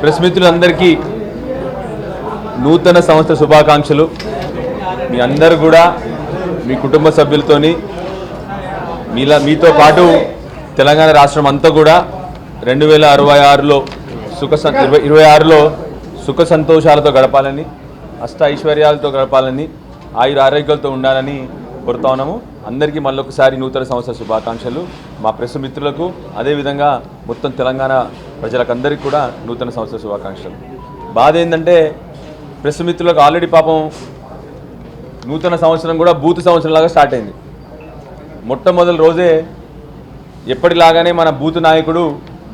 Press మిత్రులందరికీ నూతన సంవత్సర శుభాకాంక్షలు. మీ అందరూ కూడా మీ కుటుంబ సభ్యులతోని మీతో పాటు తెలంగాణ రాష్ట్రం అంతా కూడా 2026లో 26లో సుఖ సంతోషాలతో గడపాలని, అష్ట ఐశ్వర్యాలతో గడపాలని, ఆయుర ఆరోగ్యాలతో ఉండాలని కోరుతా ఉన్నాము. అందరికీ మళ్ళొకసారి నూతన సంవత్సర శుభాకాంక్షలు. మా ప్రెస్ మిత్రులకు అదేవిధంగా మొత్తం తెలంగాణ ప్రజలకందరికీ కూడా నూతన సంవత్సర శుభాకాంక్షలు. బాధ ఏంటంటే ప్రెస్ మిత్రులకు ఆల్రెడీ పాపం నూతన సంవత్సరం కూడా బూతు సంవత్సరంలాగా స్టార్ట్ అయింది. మొట్టమొదటి రోజే ఎప్పటిలాగానే మన బూతు నాయకుడు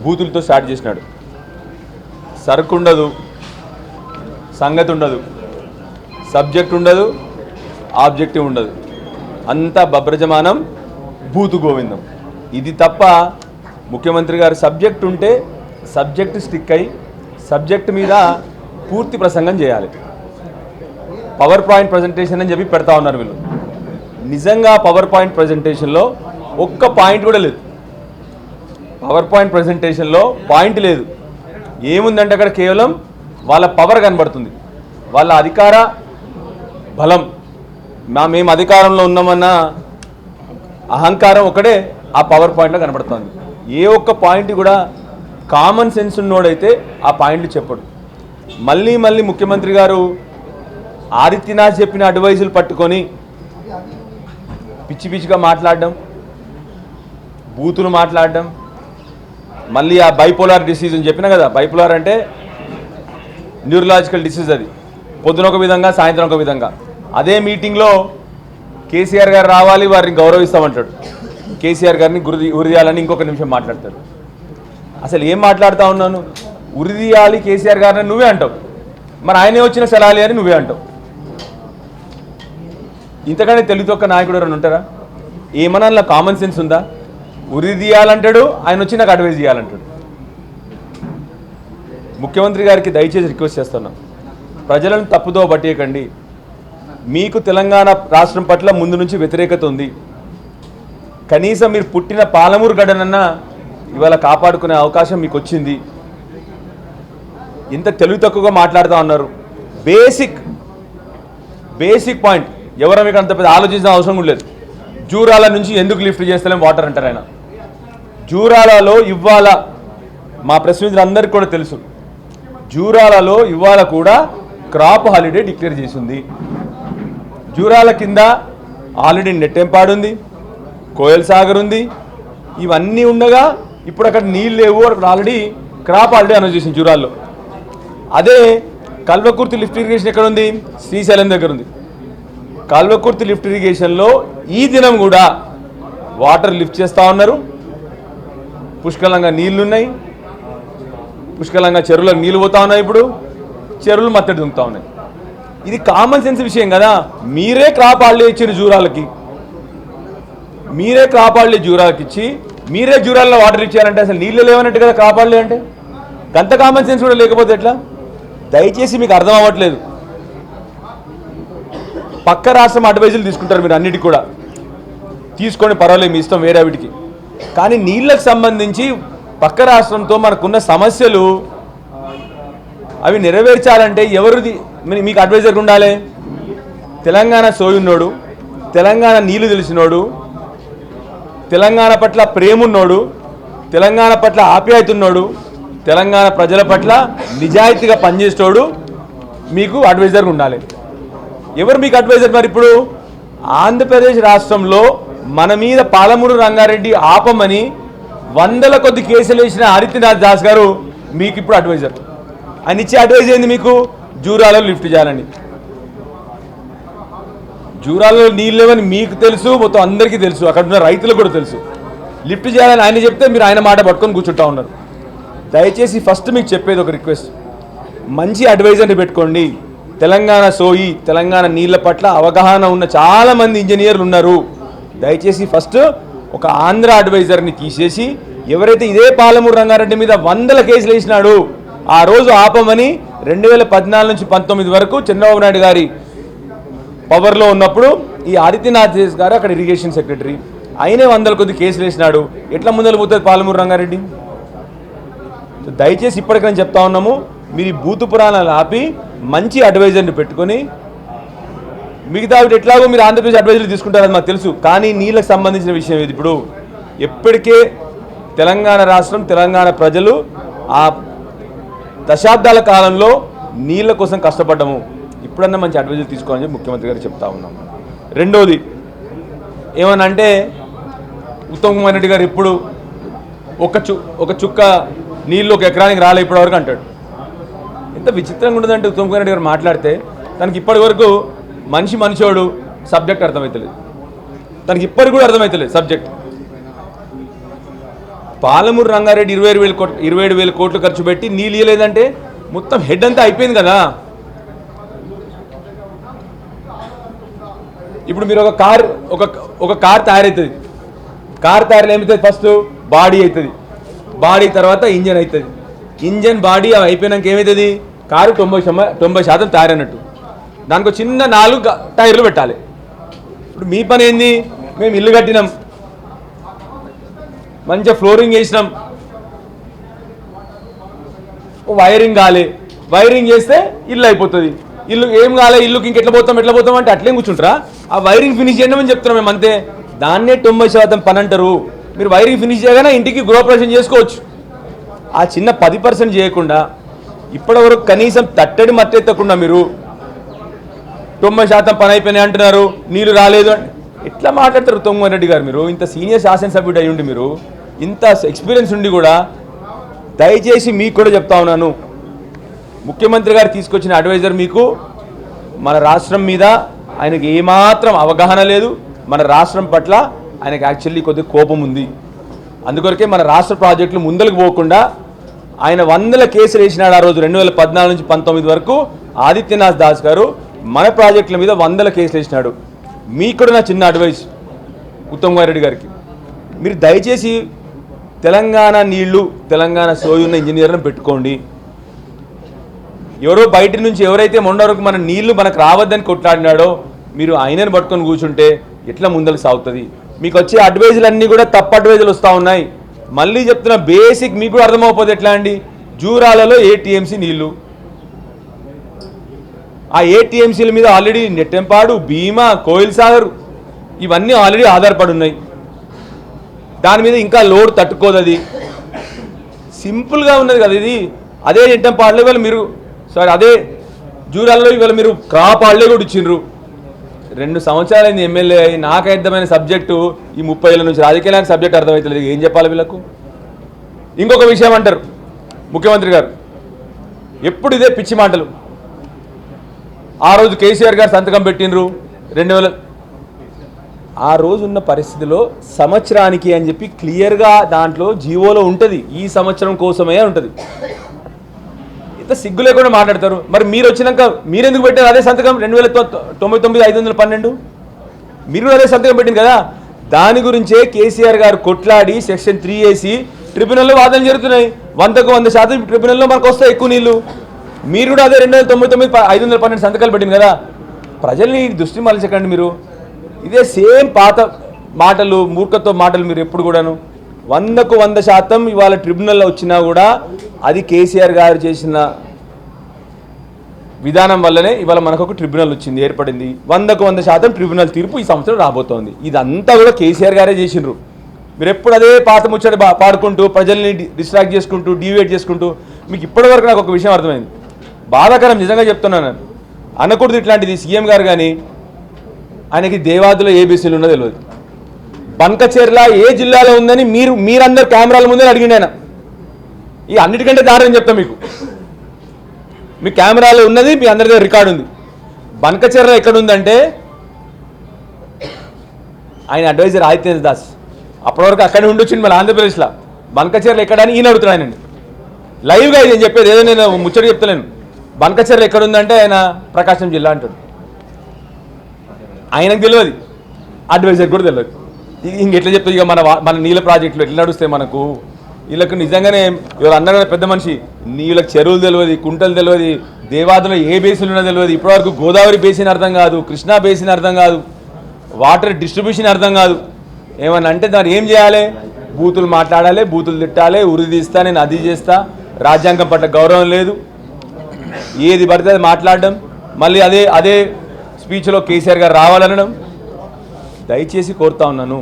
బూతులతో స్టార్ట్ చేసినాడు. సరుకు ఉండదు, సంగతి ఉండదు, సబ్జెక్ట్ ఉండదు, ఆబ్జెక్టివ్ ఉండదు, అంతా బబ్రజమానం, బూతు గోవిందం. ఇది తప్ప ముఖ్యమంత్రి గారు సబ్జెక్ట్ ఉంటే సబ్జెక్ట్ స్టిక్ అయి సబ్జెక్ట్ మీద పూర్తి ప్రసంగం చేయాలి. పవర్ పాయింట్ ప్రజెంటేషన్ అని చెప్పి పెడతా ఉన్నారు వీళ్ళు. నిజంగా పవర్ పాయింట్ ప్రజెంటేషన్లో ఒక్క పాయింట్ కూడా లేదు. పవర్ పాయింట్ ప్రజెంటేషన్లో పాయింట్ లేదు. ఏముందంటే అక్కడ కేవలం వాళ్ళ పవర్ కనబడుతుంది, వాళ్ళ అధికార బలం, మేము అధికారంలో ఉన్నామన్న అహంకారం ఒకటే ఆ పవర్ పాయింట్లో కనబడుతుంది. ఏ ఒక్క పాయింట్ కూడా కామన్ సెన్స్ ఉన్నోడైతే ఆ పాయింట్లు చెప్పడు. మళ్ళీ మళ్ళీ ముఖ్యమంత్రి గారు ఆదిత్యనాథ్ చెప్పిన అడ్వైజులు పట్టుకొని పిచ్చి పిచ్చిగా మాట్లాడడం, బూతులు మాట్లాడడం, మళ్ళీ ఆ బైపోలార్ డిసీజ్ అని చెప్పినా కదా. బైపోలార్ అంటే న్యూరలాజికల్ డిసీజ్. అది పొద్దున ఒక విధంగా సాయంత్రం ఒక విధంగా. అదే మీటింగ్లో కేసీఆర్ గారు రావాలి, వారిని గౌరవిస్తామంటాడు. కేసీఆర్ గారిని ఉరిదీయాలని ఇంకొక నిమిషం మాట్లాడతాడు. అసలు ఏం మాట్లాడుతూ ఉన్నాను? ఉరిదీయాలి కేసీఆర్ గారిని నువ్వే అంటావు, మరి ఆయనే వచ్చిన సలాలి అని నువ్వే అంటావు. ఇంతకంటే తెలివితొక్క నాయకుడు ఎవరైనా ఉంటారా? ఏమన్నా కామన్ సెన్స్ ఉందా? ఉరిదీయాలంటాడు, ఆయన వచ్చి నాకు అడ్వైజ్ చేయాలంటాడు. ముఖ్యమంత్రి గారికి దయచేసి రిక్వెస్ట్ చేస్తున్నాం, ప్రజలను తప్పుదో పట్టేయకండి. మీకు తెలంగాణ రాష్ట్రం పట్ల ముందు నుంచి వ్యతిరేకత ఉంది. కనీసం మీరు పుట్టిన పాలమూరు గడ్డనన్నా ఇవాళ కాపాడుకునే అవకాశం మీకు వచ్చింది. ఇంత తెలివి తక్కువగా మాట్లాడుతూ ఉన్నారు. బేసిక్ పాయింట్ ఎవరో మీకు అంత పెద్ద ఆలోచించిన అవసరం కూడా లేదు. జూరాల నుంచి ఎందుకు లిఫ్ట్ చేస్తలేం వాటర్ అంటారు ఆయన. జూరాలలో ఇవాళ మా ప్రెస్ మిత్రులందరికీ కూడా తెలుసు, జూరాలలో ఇవాళ కూడా క్రాప్ హాలిడే డిక్లేర్ చేసింది. జూరాల కింద ఆల్రెడీ నెట్టెంపాడు ఉంది, కోయల్ సాగర్ ఉంది. ఇవన్నీ ఉండగా ఇప్పుడు అక్కడ నీళ్ళు లేవు, అక్కడ ఆల్రెడీ క్రాప్ హాలిడే అనౌన్స్ చేసింది జూరాల్లో. అదే కల్వకుర్తి లిఫ్ట్ ఇరిగేషన్ ఎక్కడ ఉంది? శ్రీశైలం దగ్గర ఉంది. కల్వకుర్తి లిఫ్ట్ ఇరిగేషన్లో ఈ దినం కూడా వాటర్ లిఫ్ట్ చేస్తూ ఉన్నారు. పుష్కలంగా నీళ్లున్నాయి, పుష్కలంగా చెరువులకు నీళ్ళు పోతా ఉన్నాయి. ఇప్పుడు చెరువులు మత్తడి దుంకుతా ఉన్నాయి. ఇది కామన్ సెన్స్ విషయం కదా. మీరే క్రాప్ హాలిడే ఇచ్చిన జూరాలకి, మీరే క్రాప్ హాలిడే జూరాలకి ఇచ్చి మీరే జూరాల్లో వాటర్ ఇచ్చారంటే అసలు నీళ్ళు లేవన్నట్టు కదా క్రాప్ హాలిడే అంటే. గంత కామన్ సెన్స్ కూడా లేకపోతే ఎట్లా? దయచేసి మీకు అర్థం అవ్వట్లేదు. పక్క రాష్ట్రం అడ్వైజులు తీసుకుంటారు మీరు అన్నిటికీ కూడా, తీసుకొని పర్వాలేదు మీ ఇష్టం వేరే వీటికి. కానీ నీళ్ళకు సంబంధించి పక్క రాష్ట్రంతో మనకున్న సమస్యలు అవి నెరవేర్చాలంటే ఎవరిది మీకు అడ్వైజర్గా ఉండాలి? తెలంగాణ సోయున్నోడు, తెలంగాణ నీళ్లు తెలిసినోడు, తెలంగాణ పట్ల ప్రేమున్నోడు, తెలంగాణ పట్ల ఆప్యాయత ఉన్నోడు, తెలంగాణ ప్రజల పట్ల నిజాయితీగా పనిచేసేటోడు మీకు అడ్వైజర్గా ఉండాలి. ఎవరు మీకు అడ్వైజర్? మరి ఇప్పుడు ఆంధ్రప్రదేశ్ రాష్ట్రంలో మన మీద పాలమూరు రంగారెడ్డి ఆపమని వందల కొద్ది కేసులు వేసిన ఆదిత్యనాథ్ దాస్ గారు మీకు ఇప్పుడు అడ్వైజర్. ఆయన ఇచ్చే అడ్వైజ్ ఏంది మీకు? జూరాలలో లిఫ్ట్ చేయాలని. జూరాలలో నీళ్ళు లేవని మీకు తెలుసు, మొత్తం అందరికీ తెలుసు, అక్కడ ఉన్న రైతులకు కూడా తెలుసు. లిఫ్ట్ చేయాలని ఆయన చెప్తే మీరు ఆయన మాట పట్టుకొని కూర్చుంటా ఉన్నారు. దయచేసి ఫస్ట్ మీకు చెప్పేది ఒక రిక్వెస్ట్, మంచి అడ్వైజర్ని పెట్టుకోండి. తెలంగాణ సోయి, తెలంగాణ నీళ్ళ పట్ల అవగాహన ఉన్న చాలామంది ఇంజనీర్లు ఉన్నారు. దయచేసి ఫస్ట్ ఒక ఆంధ్ర అడ్వైజర్ని తీసేసి, ఎవరైతే ఇదే పాలమూరు రంగారెడ్డి మీద వందల కేసులు వేసినాడు ఆ రోజు ఆపమని 2014 నుంచి 19 వరకు చంద్రబాబు నాయుడు గారి పవర్లో ఉన్నప్పుడు ఈ ఆదిత్యనాథ్ గారు అక్కడ ఇరిగేషన్ సెక్రటరీ, ఆయనే వందల కొద్ది కేసులు వేసినాడు. ఎట్లా ముందలు పోతుంది పాలమూరు రంగారెడ్డి? దయచేసి ఇప్పటికైనా చెప్తా ఉన్నాము, మీరు ఈ బూతు పురాణాలు ఆపి మంచి అడ్వైజర్ని పెట్టుకొని మిగతా ఎట్లాగో మీరు ఆంధ్రప్రదేశ్ అడ్వైజర్లు తీసుకుంటారని మాకు తెలుసు. కానీ నీళ్ళకి సంబంధించిన విషయం ఇది. ఇప్పుడు ఎప్పటికే తెలంగాణ రాష్ట్రం, తెలంగాణ ప్రజలు ఆ దశాబ్దాల కాలంలో నీళ్ళ కోసం కష్టపడ్డాము. ఇప్పుడన్నా మంచి అడ్వైజర్లు తీసుకోవాలని చెప్పి ముఖ్యమంత్రి గారు చెప్తా ఉన్నాం. రెండోది ఏమనంటే ఉత్తమ్ కుమార్ రెడ్డి గారు ఇప్పుడు ఒక చుక్క నీళ్ళు ఒక ఎకరానికి రాలే ఇప్పటివరకు అంటాడు. ఎంత విచిత్రంగా ఉండదంటే ఉత్తమ్ కుమార్ రెడ్డి గారు మాట్లాడితే తనకి ఇప్పటి వరకు మనిషోడు సబ్జెక్ట్ అర్థమవుతలేదు. తనకి ఇప్పటికి కూడా అర్థమవుతలేదు సబ్జెక్ట్. పాలమూరు రంగారెడ్డి 27,000 కోట్లు ఖర్చు పెట్టి నీళ్ళు ఇవ్వలేదంటే మొత్తం హెడ్ అంతా అయిపోయింది కదా. ఇప్పుడు మీరు ఒక కార్ తయారవుతుంది. కార్ తయారు ఏమవుతుంది? ఫస్ట్ బాడీ అవుతుంది. బాడీ తర్వాత ఇంజన్ అవుతుంది. ఇంజన్ బాడీ అయిపోయినాక ఏమవుతుంది? కారు 90% తయారైనట్టు. దానికి ఒక చిన్న 4 టైర్లు పెట్టాలి. ఇప్పుడు మీ పని ఏంది? మేము ఇల్లు కట్టినాం, మంచిగా ఫ్లోరింగ్ వేసినాం, వైరింగ్ కాలే, వైరింగ్ చేస్తే ఇల్లు అయిపోతుంది. ఇల్లు ఏం కాలే, ఇల్లుకి ఇంకెట్లా పోతాం అంటే అట్లేం కూర్చుంటారా? ఆ వైరింగ్ ఫినిష్ చేయమని చెప్తున్నాం మేము అంతే. దాన్నే 90% పని అంటారు. మీరు వైరింగ్ ఫినిష్ చేయగానే ఇంటికి గృహప్రవేశం చేసుకోవచ్చు. ఆ చిన్న 10% చేయకుండా ఇప్పటివరకు కనీసం తట్టడి మట్టెత్తకుండా మీరు 90% పని అయిపోయినాయి అంటున్నారు, నీళ్ళు రాలేదు అంటే ఎట్లా మాట్లాడతారు ఉత్తమ్ కుమార్ రెడ్డి గారు? మీరు ఇంత సీనియర్ శాసనసభ్యుడు అయ్యి ఉండి, మీరు ఇంత ఎక్స్పీరియన్స్ ఉండి కూడా, దయచేసి మీకు కూడా చెప్తా ఉన్నాను, ముఖ్యమంత్రి గారు తీసుకొచ్చిన అడ్వైజర్ మీకు మన రాష్ట్రం మీద ఆయనకి ఏమాత్రం అవగాహన లేదు. మన రాష్ట్రం పట్ల ఆయనకు యాక్చువల్లీ కొద్దిగా కోపం ఉంది. అందుకొరకే మన రాష్ట్ర ప్రాజెక్టులు ముందలకు పోకుండా ఆయన 100 కేసులు వేసినాడు. ఆ రోజు 2014 నుంచి 19 వరకు ఆదిత్యనాథ్ దాస్ గారు మన ప్రాజెక్టుల మీద 100 కేసులు వేసినాడు. మీకు కూడా నా చిన్న అడ్వైస్ ఉత్తమ్ కుమార్ రెడ్డి గారికి, మీరు దయచేసి తెలంగాణ నీళ్లు, తెలంగాణ సోయున్న ఇంజనీర్లను పెట్టుకోండి. ఎవరో బయట నుంచి ఎవరైతే మొన్న వరకు మన నీళ్లు మనకు రావద్దని కొట్లాడినాడో మీరు ఆయనను పట్టుకొని కూర్చుంటే ఎట్లా ముందరకు సాగుతుంది? మీకు వచ్చే అడ్వైజులు అన్నీ కూడా తప్పు అడ్వైజులు వస్తూ ఉన్నాయి. మళ్ళీ చెప్తున్నా, బేసిక్ మీకు కూడా అర్థమైపోతే ఎట్లా అండి? జూరాలలో ఏటీఎంసీ నీళ్లు, ఆ ఏటీఎంసీల మీద ఆల్రెడీ నెట్టెంపాడు, భీమా, కోయిల్ సాగర్ ఇవన్నీ ఆల్రెడీ ఆధారపడి ఉన్నాయి. దాని మీద ఇంకా లోడ్ తట్టుకోదు. అది సింపుల్గా ఉన్నది కదా ఇది. అదే నెట్టెంపాడులో ఇవాళ మీరు అదే జూరాలలో ఇవాళ మీరు క్రాప్ హాలిడే కూడా ఇచ్చిండ్రు. 2 సంవత్సరాలైంది ఎమ్మెల్యే అయ్యి. నాకు అర్థమైన సబ్జెక్టు ఈ 30 ఏళ్ళ నుంచి రాజకీయాలకు సబ్జెక్ట్ అర్థమవుతలేదు. ఏం చెప్పాలి వీళ్ళకు? ఇంకొక విషయం అంటారు ముఖ్యమంత్రి గారు, ఎప్పుడు ఇదే పిచ్చి మాటలు. ఆ రోజు కేసీఆర్ గారు సంతకం పెట్టినరు 2000. ఆ రోజు ఉన్న పరిస్థితిలో సంవత్సరానికి అని చెప్పి క్లియర్గా దాంట్లో జీవోలో ఉంటుంది, ఈ సంవత్సరం కోసమే ఉంటుంది. ఇంత సిగ్గు లేకుండా మాట్లాడతారు. మరి మీరు వచ్చినాక మీరెందుకు పెట్టారు అదే సంతకం? 2099/512 మీరు అదే సంతకం పెట్టింది కదా. దాని గురించే కేసీఆర్ గారు కొట్లాడి సెక్షన్ 3 వేసి ట్రిబ్యునల్లో వాదనలు జరుగుతున్నాయి. 100% ట్రిబ్యునల్లో మనకు వస్తాయి ఎక్కువ నీళ్ళు. మీరు కూడా అదే 2099/512 సంతకాలు పెట్టింది కదా. ప్రజల్ని దృష్టి మలచకండి మీరు. ఇదే సేమ్ పాత మాటలు, మూర్ఖత్వ మాటలు మీరు ఎప్పుడు కూడాను. 100% ఇవాళ ట్రిబ్యునల్లో వచ్చినా కూడా అది కేసీఆర్ గారు చేసిన విధానం వల్లనే ఇవాళ మనకు ఒక ట్రిబ్యునల్ వచ్చింది, ఏర్పడింది. 100% ట్రిబ్యునల్ తీర్పు ఈ సంవత్సరం రాబోతోంది. ఇదంతా కూడా కేసీఆర్ గారే చేసిండ్రు. మీరు ఎప్పుడు అదే పాత ముచ్చట పాడుకుంటూ ప్రజల్ని డిస్ట్రాక్ట్ చేసుకుంటూ డీవియేట్ చేసుకుంటూ. మీకు ఇప్పటివరకు నాకు ఒక విషయం అర్థమైంది, బాధాకరం నిజంగా చెప్తున్నాను, అనకూడదు ఇట్లాంటిది. సీఎం గారు కానీ ఆయనకి దేవాదులో ఏ బీసీలు ఉన్నదో తెలియదు. బంకచెర్ల ఏ జిల్లాలో ఉందని మీరందరు కెమెరాల ముందే అడిగిండి ఆయన. ఈ అన్నిటికంటే దారుణం చెప్తాం మీకు. మీ కెమెరాలో ఉన్నది, మీ అందరి దగ్గర రికార్డు ఉంది. బంకచెర్ల ఎక్కడ ఉందంటే ఆయన అడ్వైజర్ ఆదిత్యనాథ్ దాస్ అప్పటివరకు అక్కడే ఉండొచ్చింది మన ఆంధ్రప్రదేశ్లో. బంకచెర్ల ఎక్కడ అని ఈయన అడుగుతున్నాడు ఆయనండి లైవ్గా. ఇది నేను చెప్పేది ఏదో నేను ముచ్చట చెప్తలేను. బంకచెర్ల ఎక్కడ ఉందంటే ఆయన ప్రకాశం జిల్లా అంటాడు. ఆయనకు తెలియదు, అడ్వైజర్ కూడా తెలియదు. ఇంకెట్లా చెప్తుంది? ఇక మన నీళ్ళ ప్రాజెక్టులు ఎట్లా నడుస్తాయి మనకు? వీళ్ళకు నిజంగానే ఇవాళ అందరూ పెద్ద మనిషి, వీళ్ళకి చెరువులు తెలియదు, కుంటలు తెలియదు, దేవాదులో ఏ బేసిన్ ఉన్నదో తెలియదు. ఇప్పటివరకు గోదావరి బేసిన్ అర్థం కాదు, కృష్ణా బేసిన్ అర్థం కాదు, వాటర్ డిస్ట్రిబ్యూషన్ అర్థం కాదు. ఏమన్నా అంటే దాన్ని ఏం చేయాలి? బూతులు మాట్లాడాలి, బూతులు తిట్టాలి, ఉరి తీస్తా, నేను అది చేస్తా, రాజ్యాంగం పట్ల గౌరవం లేదు. ఏది పడితే అది మాట్లాడడం, మళ్ళీ అదే స్పీచ్లో కేసీఆర్ గారు రావాలనడం. దయచేసి కోరుతా ఉన్నాను,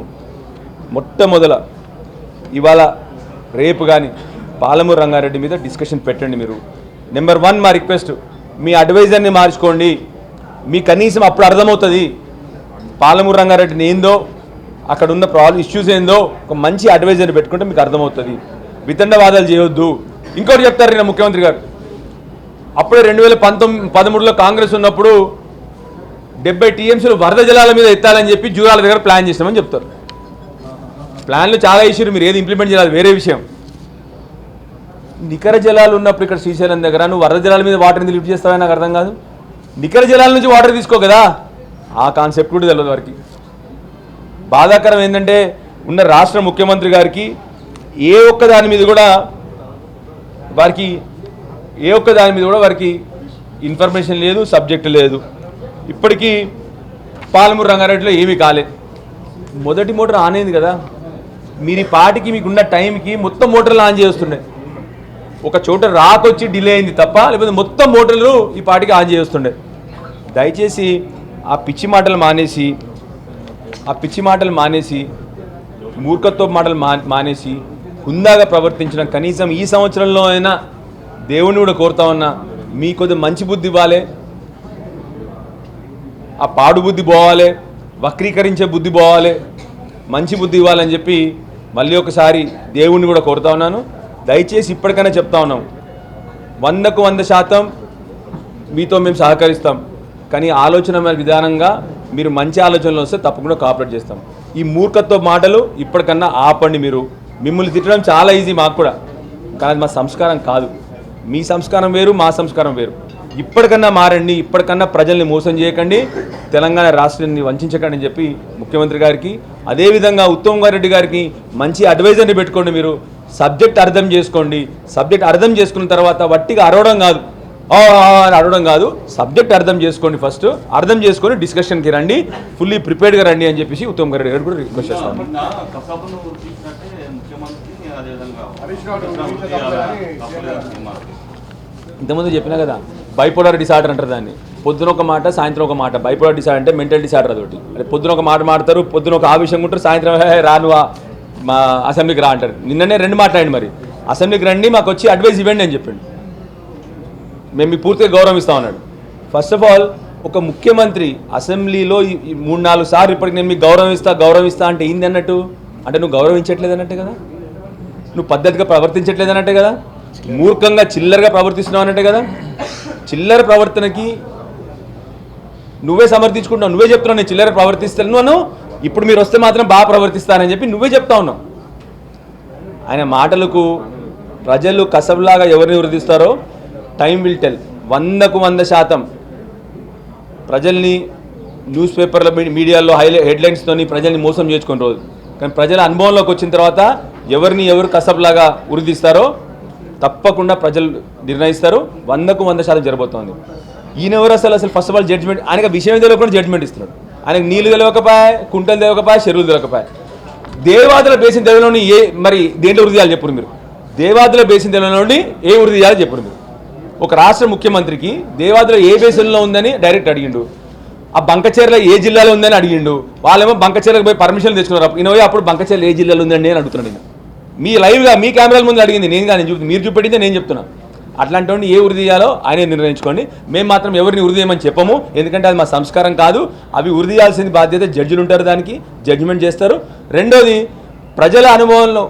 మొట్టమొదల ఇవాళ రేపు కానీ పాలమూరు రంగారెడ్డి మీద డిస్కషన్ పెట్టండి. మీరు నెంబర్ 1 మా రిక్వెస్ట్, మీ అడ్వైజర్ని మార్చుకోండి. మీ కనీసం అప్పుడు అర్థమవుతుంది పాలమూరు రంగారెడ్డిని ఏందో, అక్కడ ఉన్న ఇష్యూస్ ఏందో. ఒక మంచి అడ్వైజర్ని పెట్టుకుంటే మీకు అర్థమవుతుంది. వితండవాదాలు చేయొద్దు. ఇంకోటి చెప్తారు నేను ముఖ్యమంత్రి గారు, అప్పుడే 2013లో కాంగ్రెస్ ఉన్నప్పుడు 70 టీఎంసీలు వరద జలాల మీద ఎత్తాలని చెప్పి జూరాల దగ్గర ప్లాన్ చేసినామని చెప్తారు. ప్లాన్లు చాలా ఇష్యూలు, మీరు ఏది ఇంప్లిమెంట్ చేయాలి వేరే విషయం. నికర జలాలు ఉన్నప్పుడు ఇక్కడ శ్రీశైలం దగ్గర నువ్వు వరద జలాల మీద వాటర్ని లిఫ్ట్ చేస్తావని నాకు అర్థం కాదు. నికర జలాల నుంచి వాటర్ తీసుకో కదా, ఆ కాన్సెప్ట్ కూడా తెలియదు వారికి. బాధాకరం ఏంటంటే ఉన్న రాష్ట్ర ముఖ్యమంత్రి గారికి ఏ ఒక్క దాని మీద కూడా వారికి ఇన్ఫర్మేషన్ లేదు, సబ్జెక్ట్ లేదు. ఇప్పటికీ పాలమూరు రంగారెడ్డిలో ఏమీ కాలేదు. మొదటి మోటార్ ఆన్ అయింది కదా, మీరు ఈ పాటికి మీకున్న టైంకి మొత్తం మోటార్లు ఆన్ చేస్తుండే. ఒక చోట రాకొచ్చి డిలే అయింది తప్ప, లేకపోతే మొత్తం మోటార్లు ఈ పాటికి ఆన్ చేస్తుండే. దయచేసి ఆ పిచ్చి మాటలు మానేసి మూర్ఖత్వ మాటలు మానేసి హుందాగా ప్రవర్తించడం. కనీసం ఈ సంవత్సరంలో అయినా దేవుని కూడా కోరుతా ఉన్నా, మీ కొద్ది మంచి బుద్ధి ఇవ్వాలి, ఆ పాడు బుద్ధి పోవాలి, వక్రీకరించే బుద్ధి పోవాలి, మంచి బుద్ధి ఇవ్వాలని చెప్పి మళ్ళీ ఒకసారి దేవుణ్ణి కూడా కోరుతా ఉన్నాను. దయచేసి ఇప్పటికైనా చెప్తా ఉన్నాం, 100కు 100% మీతో మేము సహకరిస్తాం. కానీ ఆలోచన విధానంగా మీరు మంచి ఆలోచనలు వస్తే తప్పకుండా కోఆపరేట్ చేస్తాం. ఈ మూర్ఖత్వ మాటలు ఇప్పటికన్నా ఆపండి. మిమ్మల్ని తిట్టడం చాలా ఈజీ మాకు కూడా, కానీ మా సంస్కారం కాదు. మీ సంస్కారం వేరు, మా సంస్కారం వేరు. ఇప్పటికన్నా మారండి, ఇప్పటికన్నా ప్రజల్ని మోసం చేయకండి, తెలంగాణ రాష్ట్రాన్ని వంచకండి అని చెప్పి ముఖ్యమంత్రి గారికి, అదేవిధంగా ఉత్తమ్ రెడ్డి గారికి మంచి అడ్వైజర్ని పెట్టుకోండి. మీరు సబ్జెక్ట్ అర్థం చేసుకోండి. సబ్జెక్ట్ అర్థం చేసుకున్న తర్వాత వట్టిగా అరవడం కాదు, సబ్జెక్ట్ అర్థం చేసుకోండి. ఫస్ట్ అర్థం చేసుకొని డిస్కషన్కి రండి, ఫుల్లీ ప్రిపేర్డ్గా రండి అని చెప్పేసి ఉత్తమ్ రెడ్డి గారు కూడా రిక్వెస్ట్ చేస్తాను. ఇంతకుముందు చెప్పినా కదా, బైపోలార్ డిసార్డర్ అంటారు దాన్ని. పొద్దున ఒక మాట, సాయంత్రం ఒక మాట. బైపోలార్ డిసార్డర్ అంటే మెంటల్ డిసార్డర్. అదొకటి. అంటే పొద్దున ఒక మాట మాడతారు, పొద్దున ఒక ఆవేశంగా ఉంటారు, సాయంత్రం రానువా మా అసెంబ్లీకి రా అంటారు. నిన్ననే 2 మాట్లాడండి, మరి అసెంబ్లీకి రండి, మాకు వచ్చి అడ్వైస్ ఇవ్వండి అని చెప్పండి. మేము మీకు పూర్తిగా గౌరవిస్తాం అన్నాడు. ఫస్ట్ ఆఫ్ ఆల్ ఒక ముఖ్యమంత్రి అసెంబ్లీలో 3-4 సార్లు ఇప్పటికి నేను మీకు గౌరవిస్తా అంటే ఏంది అన్నట్టు? అంటే నువ్వు గౌరవించట్లేదు అన్నట్టే కదా, నువ్వు పద్ధతిగా ప్రవర్తించట్లేదు అన్నట్టే కదా, మూర్ఖంగా చిల్లరగా ప్రవర్తిస్తున్నావు అన్నట్టే కదా. చిల్లర ప్రవర్తనకి నువ్వే సమర్థించుకుంటున్నావు, నువ్వే చెప్తున్నావు నేను చిల్లర ప్రవర్తిస్తాను, ఇప్పుడు మీరు వస్తే మాత్రం బాగా ప్రవర్తిస్తానని చెప్పి నువ్వే చెప్తా ఉన్నావు. ఆయన మాటలకు ప్రజలు కసబ్లాగా ఎవరిని వృద్ధిస్తారో టైం విల్ టెల్. 100కు 100% ప్రజల్ని న్యూస్ పేపర్ల మీడియాలో హెడ్లైన్స్తోని ప్రజల్ని మోసం చేసుకుని రోజు, కానీ ప్రజల అనుభవంలోకి వచ్చిన తర్వాత ఎవరు కసబ్లాగా వృద్ధిస్తారో తప్పకుండా ప్రజలు నిర్ణయిస్తారు. 100కు 100% జరగబోతోంది. ఈయనెవరు అసలు ఫస్ట్ ఆఫ్ ఆల్ జడ్జ్మెంట్, ఆయనకు విషయం తెలియకుండా జడ్జ్మెంట్ ఇస్తున్నాడు. ఆయనకు నీళ్ళు తెలియకపోయా, కుంటలు తెలియకపోయా, చెరువులు తెలియకపోయా. దేవాదుల బేసిన్ తెలియని మరి దేంట్లో వృద్ధి చేయాలి చెప్పుడు మీరు? దేవాదుల బేసిన్ తెలియని ఏ వృద్ధి చేయాలి చెప్పుడు మీరు? ఒక రాష్ట్ర ముఖ్యమంత్రికి దేవాదుల ఏ బేసిన్లో ఉందని డైరెక్ట్ అడిగిండు, ఆ బంకచేర్ల ఏ జిల్లాలో ఉందని అడిగిండు. వాళ్ళేమో బంకచేర్లకు పోయి పర్మిషన్ తెచ్చుకున్నారు. అప్పుడు బంకచేర్ల ఏ జిల్లాలో ఉందండి అని అడుగుతున్నాడు. మీ లైవ్గా మీ కెమెరాల ముందు అడిగింది నేను కానీ మీరు చూపెట్టిందే నేను చెప్తున్నా. అట్లాంటి ఏ వృద్ధి చేయాలో ఆయనే నిర్ణయించుకోండి. మేము మాత్రం ఎవరిని వృద్ధి చేయమని చెప్పము, ఎందుకంటే అది మా సంస్కారం కాదు. అవి వృద్ధి చేయాల్సిన బాధ్యత జడ్జిలు ఉంటారు, దానికి జడ్జిమెంట్ చేస్తారు. రెండోది, ప్రజల అనుభవంలో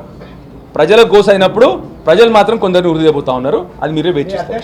ప్రజల కోసైనప్పుడు ప్రజలు మాత్రం కొందరిని వృద్ధి చేయబోతా ఉన్నారు, అది మీరే వెయిట్ చేస్తారు.